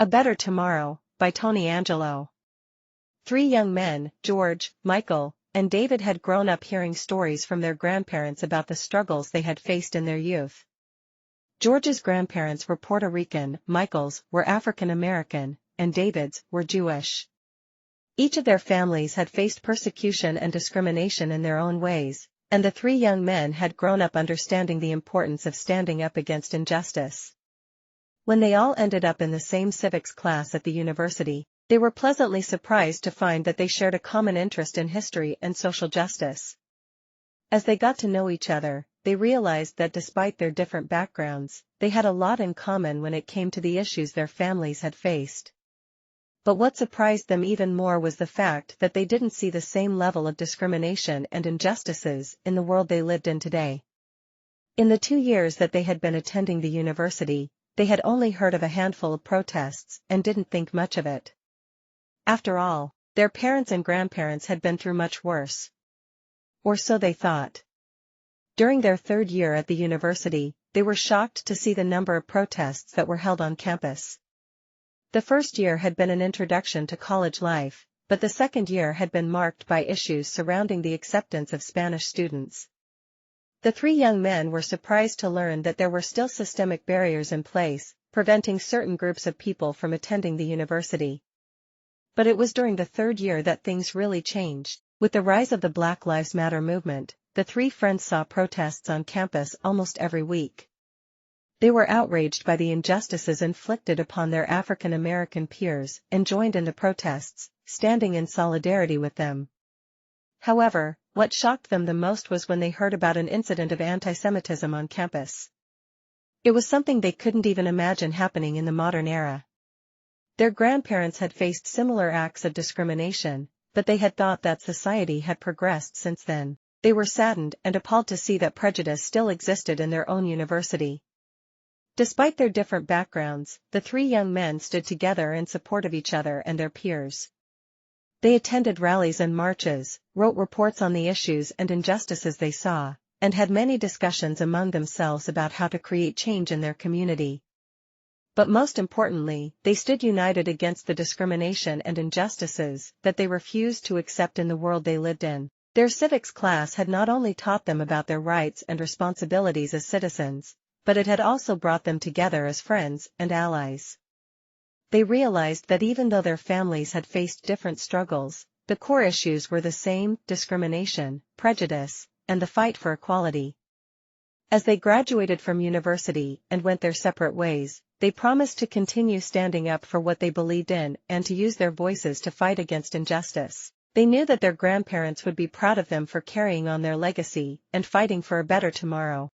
A Better Tomorrow, by Tony Angelo. Three young men, George, Michael, and David, had grown up hearing stories from their grandparents about the struggles they had faced in their youth. George's grandparents were Puerto Rican, Michael's were African American, and David's were Jewish. Each of their families had faced persecution and discrimination in their own ways, and the three young men had grown up understanding the importance of standing up against injustice. When they all ended up in the same civics class at the university, they were pleasantly surprised to find that they shared a common interest in history and social justice. As they got to know each other, they realized that despite their different backgrounds, they had a lot in common when it came to the issues their families had faced. But what surprised them even more was the fact that they didn't see the same level of discrimination and injustices in the world they lived in today. In the 2 years that they had been attending the university, they had only heard of a handful of protests and didn't think much of it. After all, their parents and grandparents had been through much worse. Or so they thought. During their 3rd year at the university, they were shocked to see the number of protests that were held on campus. The first year had been an introduction to college life, but the 2nd year had been marked by issues surrounding the acceptance of Spanish students. The three young men were surprised to learn that there were still systemic barriers in place, preventing certain groups of people from attending the university. But it was during the 3rd year that things really changed. With the rise of the Black Lives Matter movement, the three friends saw protests on campus almost every week. They were outraged by the injustices inflicted upon their African American peers and joined in the protests, standing in solidarity with them. However, what shocked them the most was when they heard about an incident of anti-Semitism on campus. It was something they couldn't even imagine happening in the modern era. Their grandparents had faced similar acts of discrimination, but they had thought that society had progressed since then. They were saddened and appalled to see that prejudice still existed in their own university. Despite their different backgrounds, the three young men stood together in support of each other and their peers. They attended rallies and marches, wrote reports on the issues and injustices they saw, and had many discussions among themselves about how to create change in their community. But most importantly, they stood united against the discrimination and injustices that they refused to accept in the world they lived in. Their civics class had not only taught them about their rights and responsibilities as citizens, but it had also brought them together as friends and allies. They realized that even though their families had faced different struggles, the core issues were the same: discrimination, prejudice, and the fight for equality. As they graduated from university and went their separate ways, they promised to continue standing up for what they believed in and to use their voices to fight against injustice. They knew that their grandparents would be proud of them for carrying on their legacy and fighting for a better tomorrow.